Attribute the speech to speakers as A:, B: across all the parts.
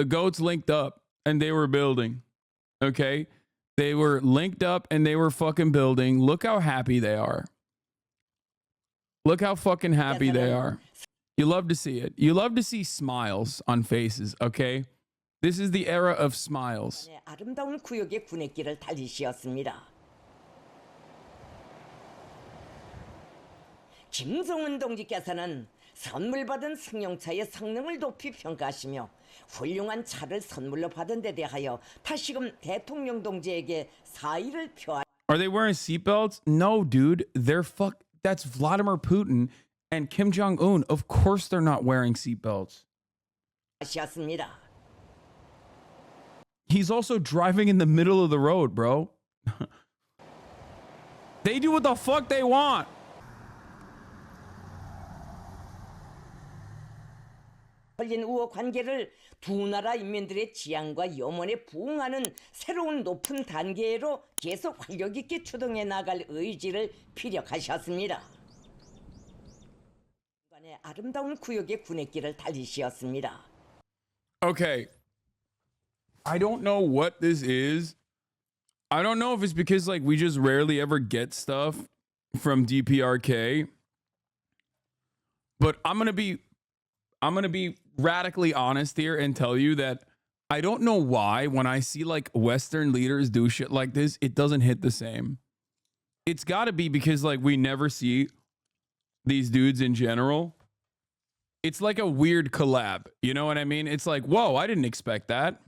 A: The goats linked up and they were building. Okay? They were linked up and they were fucking building. Look how happy they are. Look how fucking happy they are. You love to see it. You love to see smiles on faces, okay? This is the era of smiles.
B: 아름다운 구역의 군의길을 달리시었습니다. 김정은 동지께서는 선물 받은 승용차의 성능을 높이 평가하시며 훌륭한 차를 선물로 받은 데 대하여 다시금 대통령 동지에게 사의를 표하.
A: Are they wearing seatbelts? No, dude. That's Vladimir Putin and Kim Jong Un. Of course they're not wearing seatbelts.
B: 하셨습니다.
A: He's also driving in the middle of the road, bro. They do what the fuck they want.
B: 걸린 우호 관계를 두 나라 인민들의 지향과 염원에 부응하는 새로운 높은 단계로 계속 활력 있게 추동해 나갈 의지를 피력하셨습니다. 아름다운 구역의 군의길을 달리시었습니다.
A: Okay. I don't know what this is. I don't know if it's because like we just rarely ever get stuff from DPRK. But I'm going to be radically honest here and tell you that I don't know why when I see like Western leaders do shit like this, it doesn't hit the same. It's got to be because like we never see these dudes in general. It's like a weird collab. You know what I mean? It's like, whoa, I didn't expect that.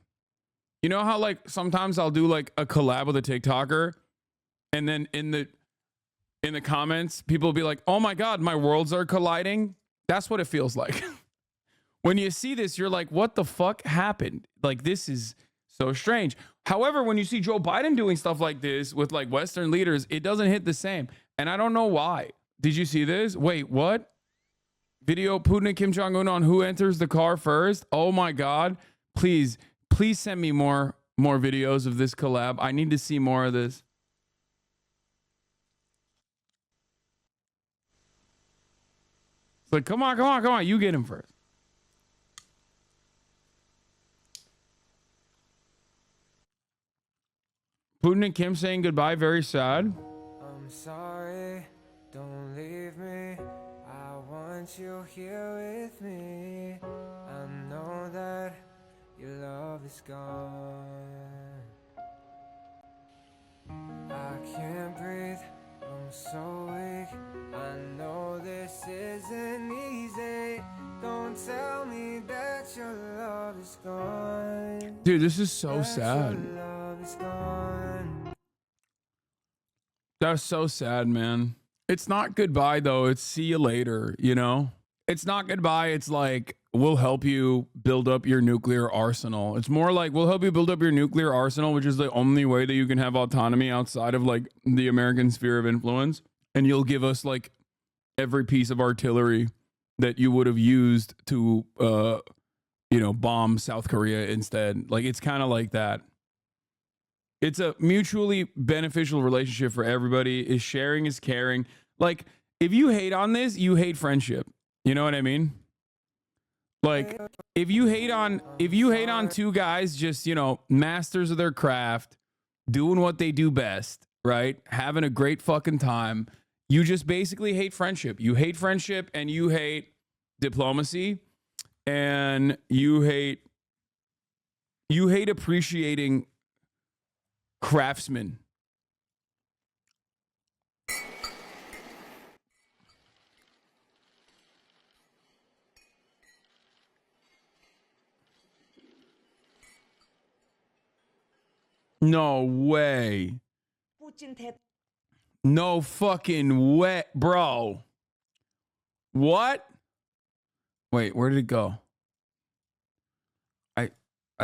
A: You know how like sometimes I'll do like a collab with a TikToker and then in the comments, people will be like, oh my God, my worlds are colliding. That's what it feels like. When you see this, you're like, what the fuck happened? Like, this is so strange. However, when you see Joe Biden doing stuff like this with like Western leaders, it doesn't hit the same. And I don't know why. Did you see this? Wait, what? Video Putin and Kim Jong Un on who enters the car first. Oh my God. Please send me more videos of this collab. I need to see more of this. It's like, come on. You get him first. Putin and Kim saying goodbye, very sad.
C: I'm sorry, don't leave me. I want you here with me. I know that your love is gone. I can't breathe, I'm so weak. I know this isn't easy. Don't tell me that your love is gone.
A: Dude, this is so sad. That's so sad, man. It's not goodbye, though. It's see you later, you know? It's not goodbye. It's like, we'll help you build up your nuclear arsenal. It's more like, we'll help you build up your nuclear arsenal, which is the only way that you can have autonomy outside of, like, the American sphere of influence. And you'll give us, like, every piece of artillery that you would have used to, you know, bomb South Korea instead. Like, it's kind of like that. It's a mutually beneficial relationship for everybody. Is sharing is caring. Like, if you hate on this, you hate friendship. You know what I mean? Like, if you hate on two guys just, you know, masters of their craft, doing what they do best, right? Having a great fucking time, you just basically hate friendship. You hate friendship and you hate diplomacy and you hate appreciating craftsmen. No way. No fucking way, bro. What? Wait, where did it go? I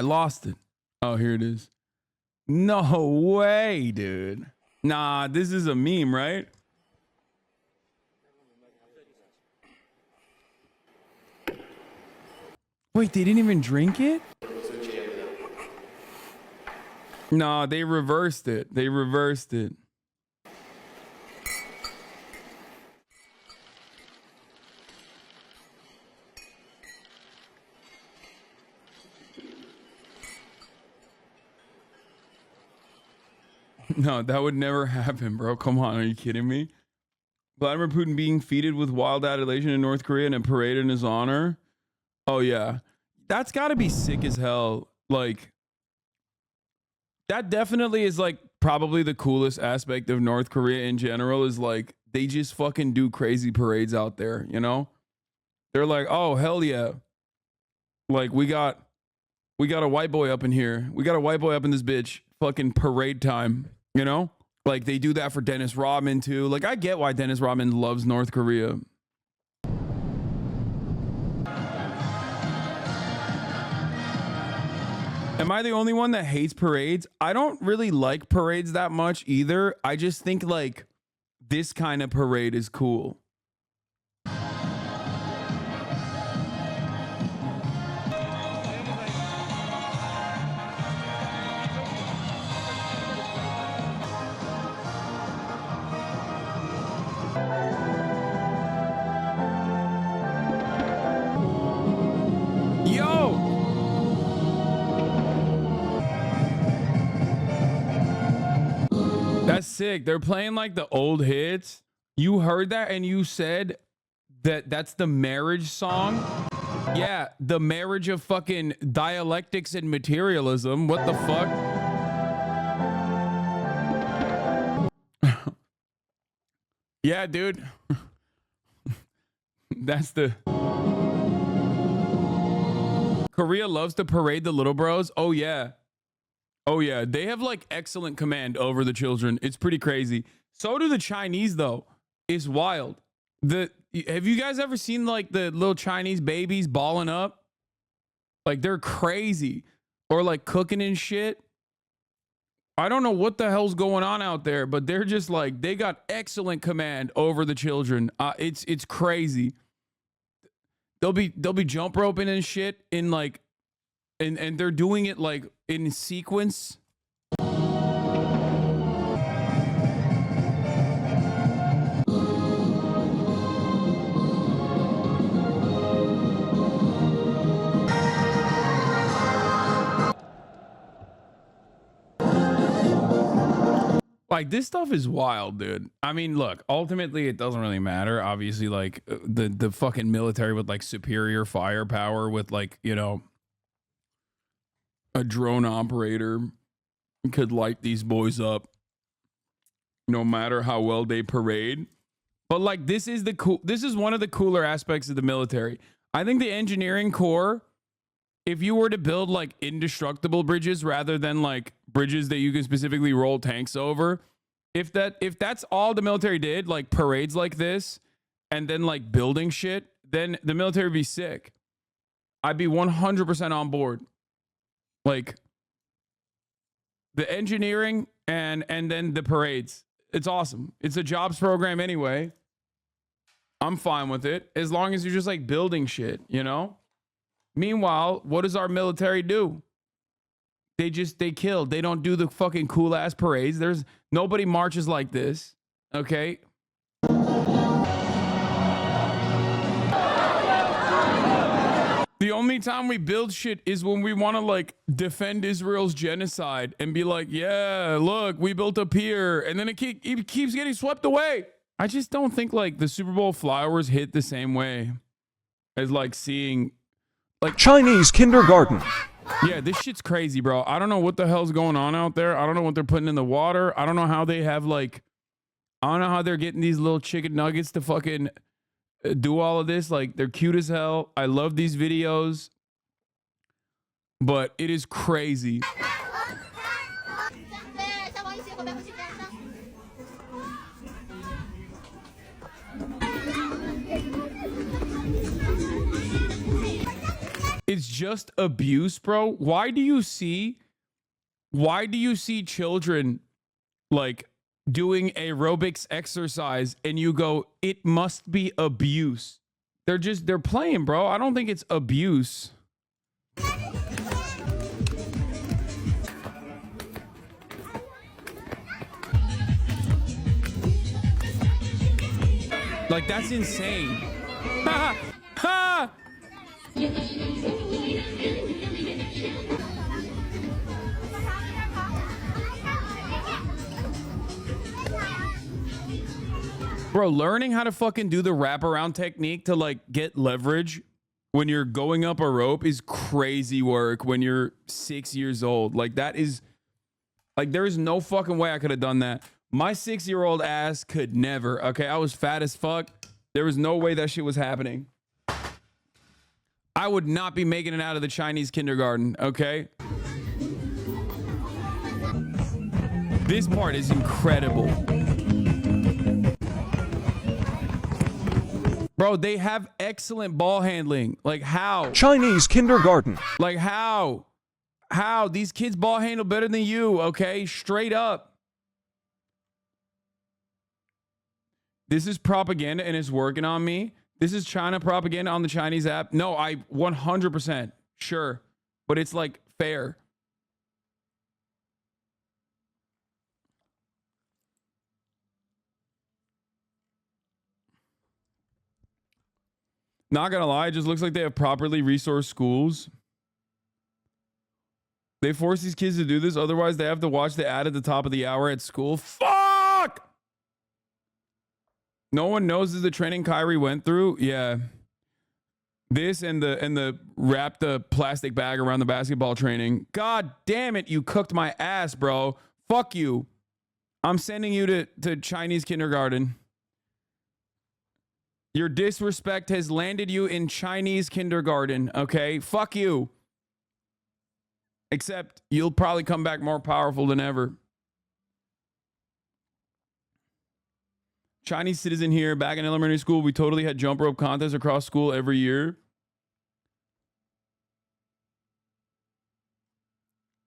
A: lost it. Oh, here it is. No way, dude. Nah, this is a meme, right? Wait, they didn't even drink it? Nah, they reversed it. They reversed it. No, that would never happen, bro. Come on, are you kidding me? Vladimir Putin being feted with wild adulation in North Korea and a parade in his honor. Oh yeah, that's got to be sick as hell. Like, that definitely is like probably the coolest aspect of North Korea in general, is like they just fucking do crazy parades out there, you know? They're like, oh hell yeah. Like we got a white boy up in here. We got a white boy up in this bitch. Fucking parade time, you know? Like they do that for Dennis Rodman too. Like I get why Dennis Rodman loves North Korea. Am I the only one that hates parades? I don't really like parades that much either. I just think like this kind of parade is cool. That's sick. They're playing like the old hits. You heard that and you said that that's the marriage song? Yeah, the marriage of fucking dialectics and materialism. What the fuck? Yeah, dude. That's the... Korea loves to parade the little bros. Oh, yeah. Oh, yeah. They have like excellent command over the children. It's pretty crazy. So do the Chinese, though. It's wild. Have you guys ever seen like the little Chinese babies balling up? Like they're crazy. Or like cooking and shit. I don't know what the hell's going on out there, but they're just like, they got excellent command over the children. It's crazy. They'll be jump roping and shit in like, and they're doing it like in sequence. Like this stuff is wild, dude. I mean, look, ultimately it doesn't really matter. Obviously, like the fucking military with like superior firepower with like, you know, a drone operator could light these boys up no matter how well they parade. But like this is one of the cooler aspects of the military. I think the engineering corps, if you were to build like indestructible bridges rather than like bridges that you can specifically roll tanks over, if that's all the military did, like parades like this and then like building shit, then the military would be sick. I'd be 100% on board. Like the engineering and then the parades. It's awesome. It's a jobs program anyway. I'm fine with it as long as you're just like building shit, you know? Meanwhile, what does our military do? They kill. They don't do the fucking cool ass parades. There's nobody marches like this. Okay. The only time we build shit is when we want to like defend Israel's genocide and be like, yeah, look, we built a pier, and then it keeps getting swept away. I just don't think like the Super Bowl flowers hit the same way as like seeing like
D: Chinese kindergarten.
A: Yeah, this shit's crazy, bro. I don't know what the hell's going on out there. I don't know what they're putting in the water. I don't know how they have like, I don't know how they're getting these little chicken nuggets to fucking do all of this. Like, they're cute as hell. I love these videos, but it is crazy. It's just abuse, bro. Why do you see children like doing aerobics exercise and you go, it must be abuse? They're playing, bro. I don't think it's abuse. Like, that's insane. Ha ha. Bro, learning how to fucking do the wraparound technique to like get leverage when you're going up a rope is crazy work when you're 6 years old. Like that is like, there is no fucking way I could have done that. My 6-year-old ass could never. Okay. I was fat as fuck. There was no way that shit was happening. I would not be making it out of the Chinese kindergarten. Okay. This part is incredible. Bro, they have excellent ball handling. Like how?
D: Chinese kindergarten.
A: Like how? How? These kids ball handle better than you, okay? Straight up. This is propaganda and it's working on me. This is China propaganda on the Chinese app. No, I 100% sure. But it's like fair. Not gonna lie, it just looks like they have properly resourced schools. They force these kids to do this, otherwise they have to watch the ad at the top of the hour at school. Fuck! No one knows the training Kyrie went through. Yeah. This and the wrap the plastic bag around the basketball training. God damn it, you cooked my ass, bro. Fuck you. I'm sending you to Chinese kindergarten. Your disrespect has landed you in Chinese kindergarten, okay? Fuck you. Except you'll probably come back more powerful than ever. Chinese citizen here. Back in elementary school, we totally had jump rope contests across school every year.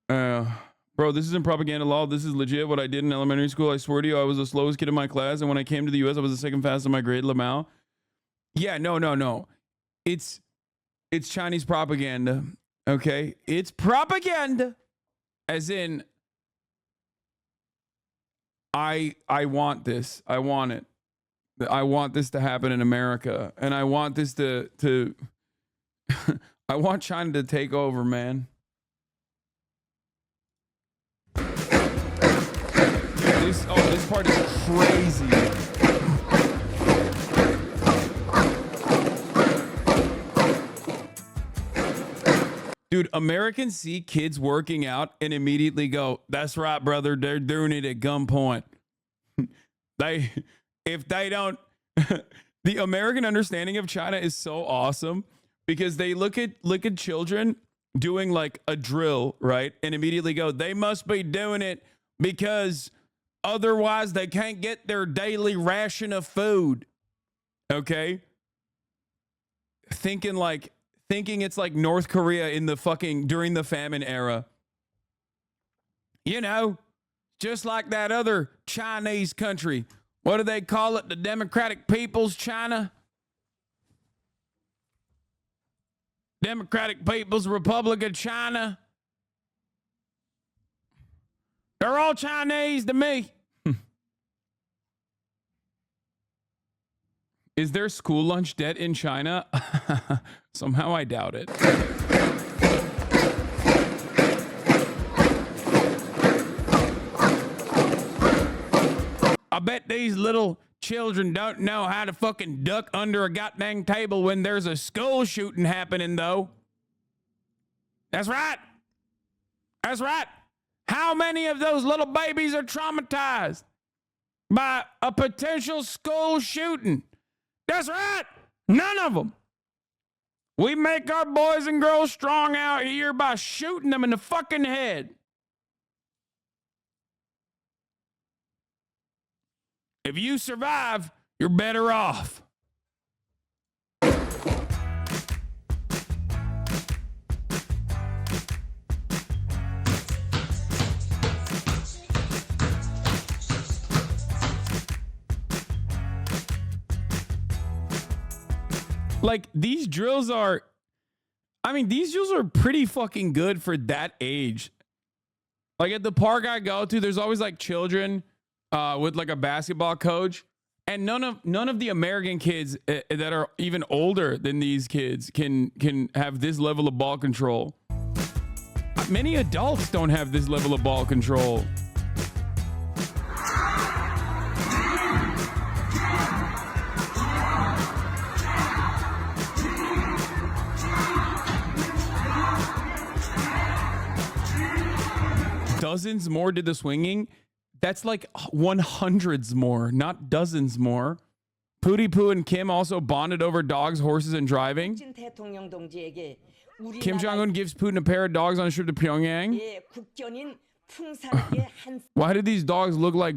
A: Bro, this isn't propaganda law. This is legit what I did in elementary school. I swear to you, I was the slowest kid in my class. And when I came to the U.S., I was the second fastest in my grade, Lamau. Yeah, no. It's Chinese propaganda, okay? It's propaganda. As in, I want this. I want it. I want this to happen in America. And I want this to I want China to take over, man. This part is crazy. Dude, Americans see kids working out and immediately go, that's right, brother. They're doing it at gunpoint. If they don't, the American understanding of China is so awesome because they look at children doing like a drill, right? And immediately go, they must be doing it because otherwise they can't get their daily ration of food. Okay? Thinking it's like North Korea in the fucking during the famine era. You know, just like that other Chinese country. What do they call it? The Democratic People's China? Democratic People's Republic of China? They're all Chinese to me. Is there school lunch debt in China? Somehow I doubt it. I bet these little children don't know how to fucking duck under a goddamn table when there's a school shooting happening, though. That's right. That's right. How many of those little babies are traumatized by a potential school shooting? That's right. None of them. We make our boys and girls strong out here by shooting them in the fucking head. If you survive, you're better off. Like, these drills are, these drills are pretty fucking good for that age. Like, at the park I go to, there's always like children with like a basketball coach, and none of the American kids that are even older than these kids can have this level of ball control. Many adults don't have this level of ball control. dozens more did the swinging. That's like 100s more, not dozens more. Pootie Poo and Kim also bonded over dogs, horses, and driving.
B: 진 대통령 동지에게
A: Kim Jong Un
B: 우리나라의
A: gives Putin a pair of dogs on a trip to Pyongyang.
B: 국견인 풍산의 한
A: Why do these dogs look like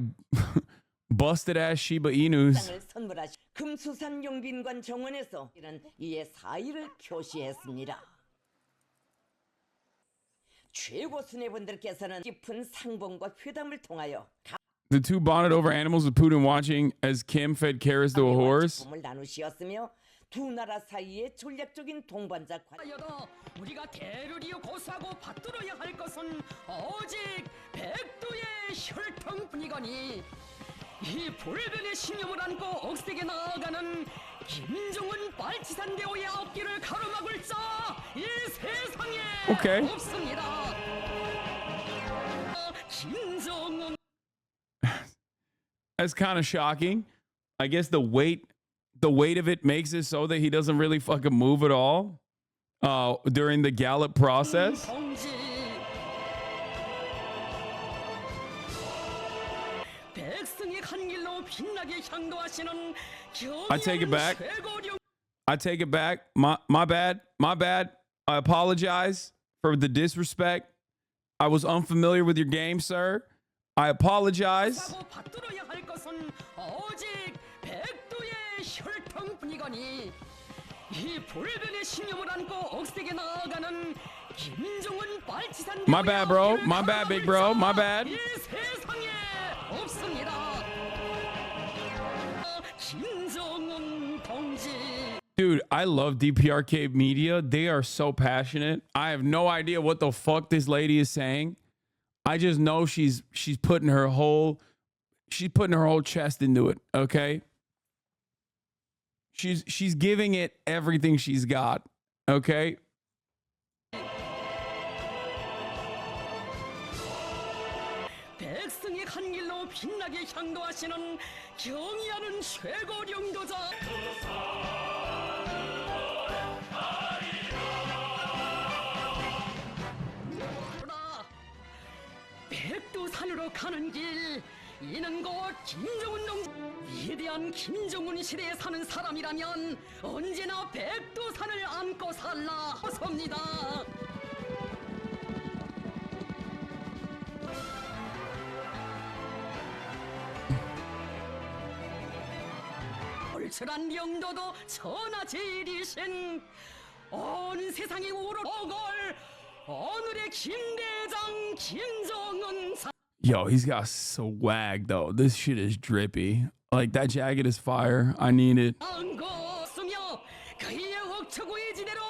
A: busted ass Shiba Inus?
B: 쌍을 선물하시 금수산 용빈관 정원에서 이런 이에 사의를 표시했습니다. 최고 수뇌분들께서는 깊은 상봉과 회담을 통하여
A: The two bonded over animals with Putin watching as Kim fed carrots to a horse.
B: 기쁨을 나누시었으며 두 나라 사이의 전략적인 동반자 관계
D: 여도 우리가 대를 이어 고수하고 받들어야 할 것은 오직 백두의 혈통뿐이거니 이 불변의 신념을 안고 억세게 나아가는 김정은 빨치산대오의 앞길을 가로막을 자 이 세상에
A: Okay.
D: 없습니다. 김정은
A: That's kind of shocking. I guess the weight of it makes it so that he doesn't really fucking move at all during the Gallup process.
D: 동지 백성의 한 길로 빛나게 향도하시는
A: I take it back.
D: 최고령
A: I take it back. My bad. My bad. I apologize for the disrespect. I was unfamiliar with your game, sir. I apologize.
D: 하고 받들어야 할 것은 오직 백두의 혈통뿐이거니 이 불변의 신념을 안고 억세게 나아가는 김정은 빨치산
A: My bad, bro. My bad, big bro. My bad.
D: 이 세상에 없습니다. 김정은 동지.
A: Dude, I love DPRK media. They are so passionate. I have no idea what the fuck this lady is saying. I just know she's putting her whole chest into it, okay? She's giving it everything she's got, okay?
D: 백성의 한 길로 빛나게 향도하시는 경의하는 최고領導者. 백두산으로 가는 길 이는 곧 김정은 동지 위대한 김정은 시대에 사는 사람이라면 언제나 백두산을 안고 살라 섭니다. 얼철한 영도도 천하제일이신 온 세상이 우러러걸 오늘의 김대장 김정은
A: Yo, he's got swag though. This shit is drippy. Like that jacket is fire. I need it.
D: 안고수며 그의 억처구의 지대로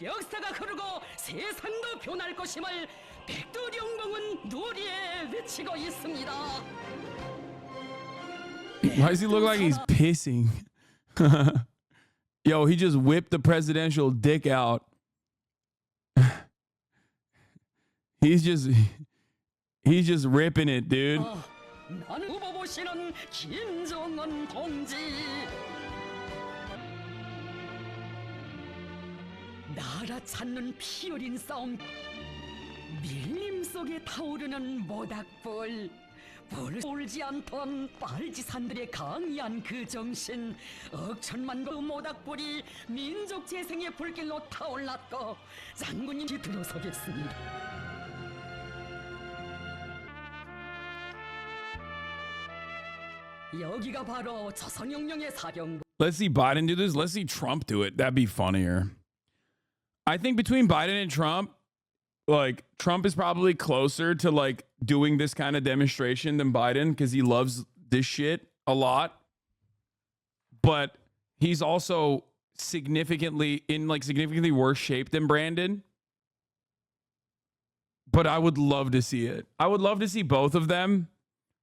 D: 역사가 흐르고 세상도 변할 것임을 백두령봉은 누리에 외치고 있습니다.
A: Why does he look like he's pissing? Yo, he just whipped the presidential dick out. He's just ripping it, dude.
D: 나는 후보 보시는 김정은 동지. 나라 찾는 피 어린 싸움. 밀림 속에 타오르는 모닥불. 불을 올지 않던 빨치산들의 강이한 그 정신. 억천만 그 모닥불이 민족 재생의 불길로 타올랐고 장군님이 들어서겠습니다. 여기가 바로 조선혁명의 사령부.
A: Let's see Biden do this. Let's see Trump do it. That'd be funnier. I think between Biden and Trump, like Trump is probably closer to like doing this kind of demonstration than Biden because he loves this shit a lot. But he's also significantly worse shape than Brandon. But I would love to see it. I would love to see both of them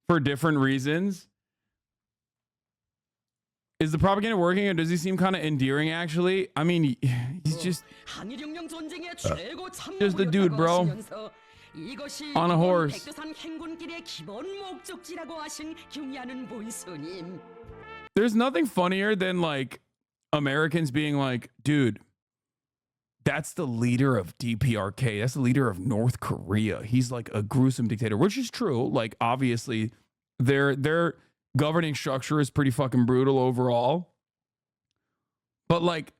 A: for different reasons. Is the propaganda working or does he seem kind of endearing actually? I mean, he's just the dude, bro. On a horse. There's nothing funnier than like Americans being like, dude, That's the leader of DPRK. That's the leader of North Korea. He's like a gruesome dictator, which is true. Like, obviously, their governing structure is pretty fucking brutal overall. But like,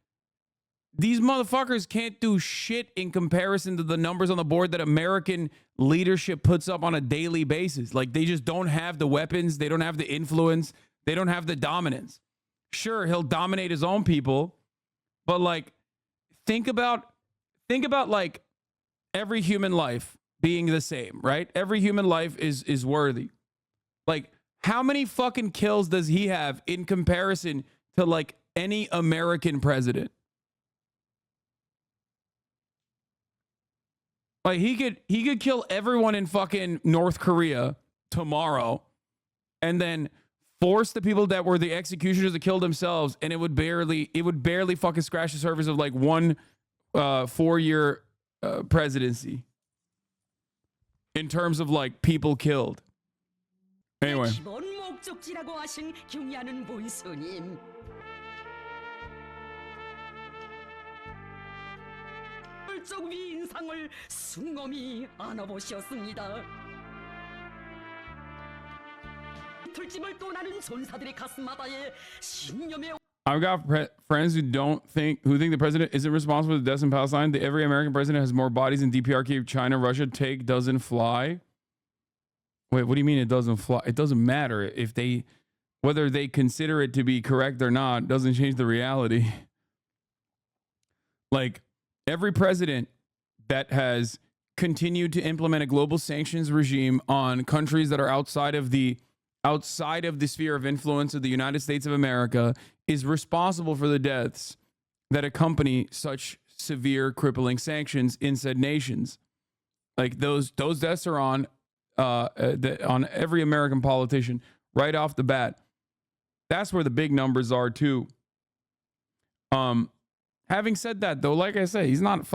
A: these motherfuckers can't do shit in comparison to the numbers on the board that American leadership puts up on a daily basis. Like, they just don't have the weapons. They don't have the influence. They don't have the dominance. Sure, he'll dominate his own people, but like, think about like every human life being the same, right? Every human life is worthy. Like, how many fucking kills does he have in comparison to like any American president? Like, he could kill everyone in fucking North Korea tomorrow and then force the people that were the executioners to kill themselves, and it would barely fucking scratch the surface of like one 4-year presidency in terms of like people killed. Anyway.
D: 기본 목적지라고 하신 경의하는 보이스님. 적 위인상을 숭엄히 안아보셨습니다. 틀집을 떠나는 전사들의 가슴마다에 신념의
A: I've got friends who think the president isn't responsible for the deaths in Palestine. Every American president has more bodies in DPRK. China, Russia take doesn't fly. Wait, what do you mean it doesn't fly? It doesn't matter if whether they consider it to be correct or not. Doesn't change the reality. Like, every president that has continued to implement a global sanctions regime on countries that are outside of the sphere of influence of the United States of America is responsible for the deaths that accompany such severe crippling sanctions in said nations. Like, those deaths are on every American politician right off the bat. That's where the big numbers are too. Having said that, though, like I say, he's not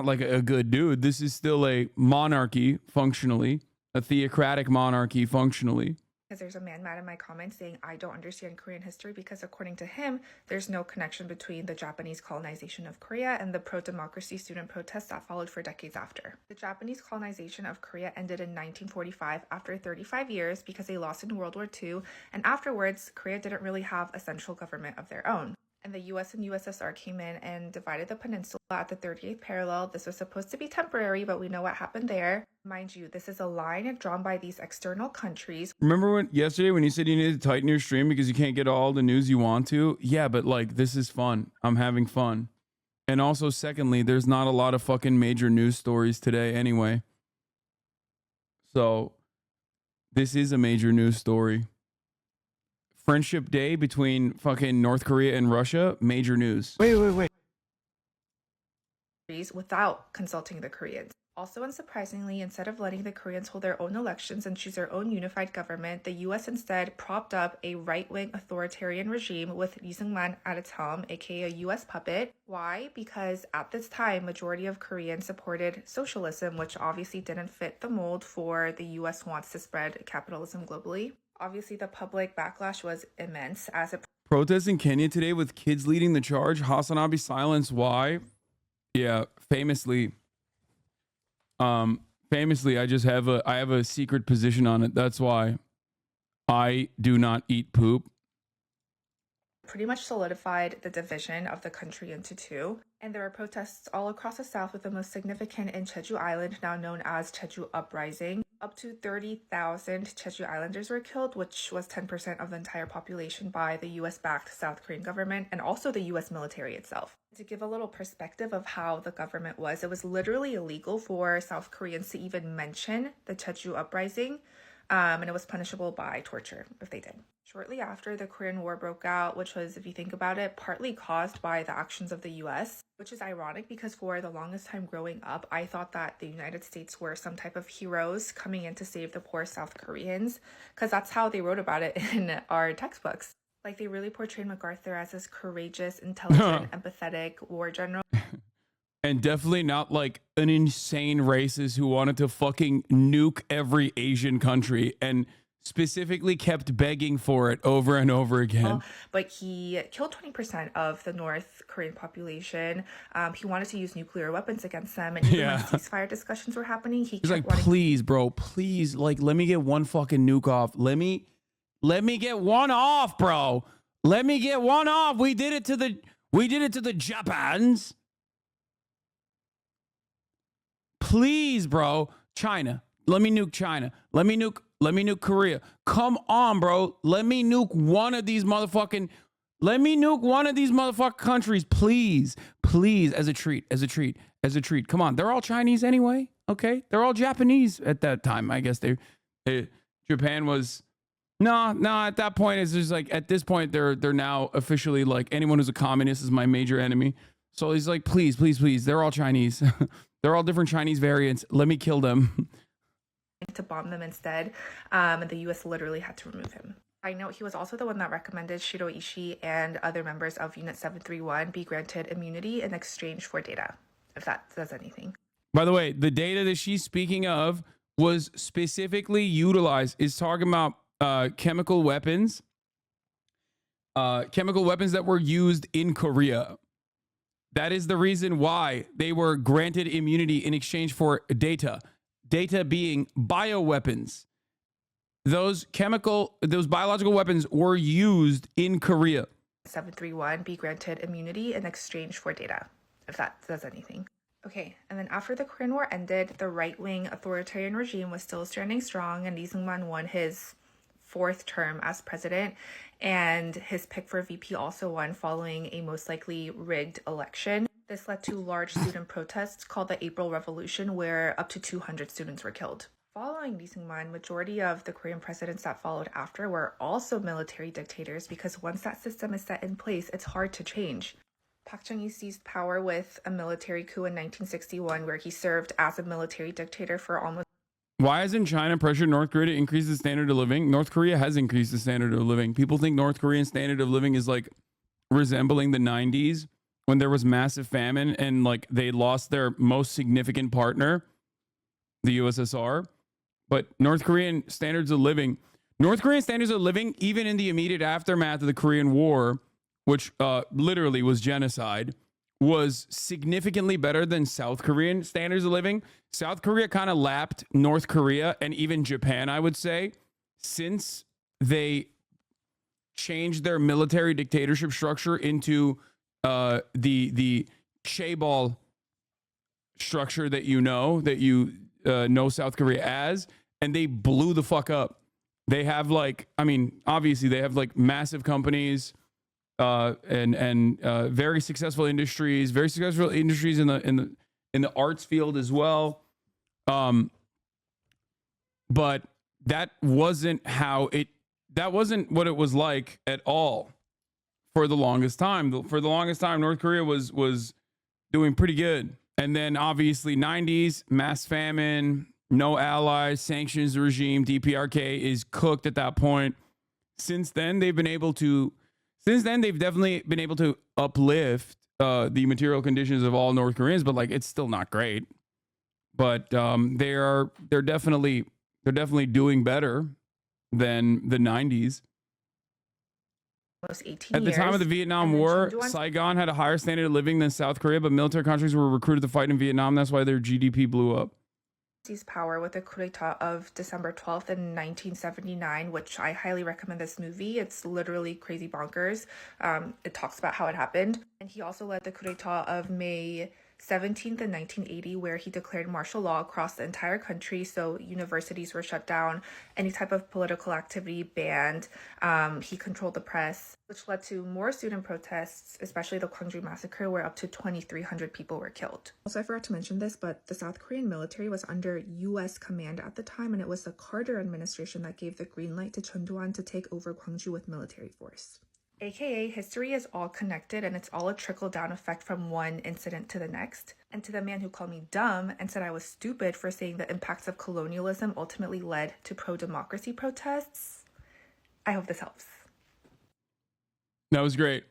A: like a good dude. This is still a monarchy functionally, a theocratic monarchy functionally.
E: Because there's a man mad in my comments saying I don't understand Korean history because according to him, there's no connection between the Japanese colonization of Korea and the pro-democracy student protests that followed for decades after. The Japanese colonization of Korea ended in 1945 after 35 years because they lost in World War II, and afterwards, Korea didn't really have a central government of their own. And the US and USSR came in and divided the peninsula at the 38th parallel. This was supposed to be temporary, but we know what happened there. Mind you, this is a line drawn by these external countries.
A: Remember yesterday when you said you needed to tighten your stream because you can't get all the news you want to? Yeah, but like, this is fun. I'm having fun. And also, secondly, there's not a lot of fucking major news stories today anyway. So this is a major news story. Friendship Day between fucking North Korea and Russia, major news.
E: Wait. Without consulting the Koreans. Also, unsurprisingly, instead of letting the Koreans hold their own elections and choose their own unified government, the US instead propped up a right-wing authoritarian regime with Lee Seung-man at its helm, aka a US puppet. Why? Because at this time, majority of Koreans supported socialism, which obviously didn't fit the mold for the US wants to spread capitalism globally. Obviously, the public backlash was immense as it...
A: Protests in Kenya today with kids leading the charge. Hasanabi silence. Why? Yeah, famously, I have a secret position on it. That's why I do not eat poop.
E: Pretty much solidified the division of the country into two. And there were protests all across the south, with the most significant in Jeju Island, now known as Jeju Uprising. Up to 30,000 Jeju Islanders were killed, which was 10% of the entire population, by the US-backed South Korean government and also the US military itself. To give a little perspective of how the government was, it was literally illegal for South Koreans to even mention the Jeju Uprising, and it was punishable by torture if they did. Shortly after, the Korean War broke out, which was, if you think about it, partly caused by the actions of the US, which is ironic because for the longest time growing up, I thought that the United States were some type of heroes coming in to save the poor South Koreans, because that's how they wrote about it in our textbooks. Like, they really portrayed MacArthur as this courageous, intelligent, empathetic war general.
A: And definitely not like an insane racist who wanted to fucking nuke every Asian country and specifically kept begging for it over and over again.
E: But he killed 20% of the North Korean population. He wanted to use nuclear weapons against them. And even when ceasefire discussions were happening, he's
A: like, please, bro, please, like, let me get one fucking nuke off. Let me get one off, bro. Let me get one off. We did it to the Japans. Please, bro. China. Let me nuke China. Let me nuke Korea. Come on, bro. Let me nuke one of these motherfucking countries, please. Please, as a treat. Come on. They're all Chinese anyway. Okay? They're all Japanese at that time. I guess Japan was no, at that point it's just like at this point they're now officially like anyone who's a communist is my major enemy. So he's like, please. They're all Chinese. They're all different Chinese variants. Let me kill them.
E: To bomb them instead, and the U.S. literally had to remove him. I know he was also the one that recommended Shiro Ishii and other members of Unit 731 be granted immunity in exchange for data, if that says anything.
A: By the way, the data that she's speaking of was specifically utilized, is talking about chemical weapons that were used in Korea. That is the reason why they were granted immunity in exchange for data. Data being bioweapons. Those biological weapons were used in Korea.
E: 731 be granted immunity in exchange for data, if that says anything. Okay, and then after the Korean War ended, the right-wing authoritarian regime was still standing strong, and Lee Seung-man won his 4th term as president, and his pick for VP also won following a most likely rigged election. This led to large student protests called the April Revolution, where up to 200 students were killed. Following Lee Seung-man, majority of the Korean presidents that followed after were also military dictators, because once that system is set in place, it's hard to change. Park Chung-hee seized power with a military coup in 1961, where he served as a military dictator for almost...
A: Why hasn't China pressured North Korea to increase the standard of living? North Korea has increased the standard of living. People think North Korean standard of living is like resembling the 90s when there was massive famine and like they lost their most significant partner, the USSR. But North Korean standards of living, even in the immediate aftermath of the Korean War, which literally was genocide, was significantly better than South Korean standards of living. South Korea kind of lapped North Korea and even Japan, I would say, since they changed their military dictatorship structure into the chaebol structure that you know South Korea as, and they blew the fuck up. They have obviously they have like massive companies and very successful industries in the arts field as well. But that wasn't what it was like at all for the longest time. For the longest time, North Korea was doing pretty good. And then obviously 90s, mass famine, no allies, sanctions regime, DPRK is cooked at that point. Since then, they've definitely been able to uplift the material conditions of all North Koreans, but like it's still not great. But they're definitely doing better than the 90s.
E: Almost 18
A: At the time of the Vietnam War, Saigon had a higher standard of living than South Korea, but military contractors were recruited to fight in Vietnam. That's why their GDP blew up.
E: Seized power with the coup d'etat of December 12th in 1979, which I highly recommend this movie. It's literally crazy bonkers. It talks about how it happened. And he also led the coup d'etat of May 17th in 1980, where he declared martial law across the entire country. So universities were shut down, any type of political activity banned. He controlled the press, which led to more student protests, especially the Gwangju massacre, where up to 2,300 people were killed. Also, I forgot to mention this, but the South Korean military was under U.S. command at the time, and it was the Carter administration that gave the green light to Chun Doo-hwan to take over Gwangju with military force. AKA, history is all connected, and it's all a trickle-down effect from one incident to the next. And to the man who called me dumb and said I was stupid for saying the impacts of colonialism ultimately led to pro-democracy protests, I hope this helps.
A: That was great.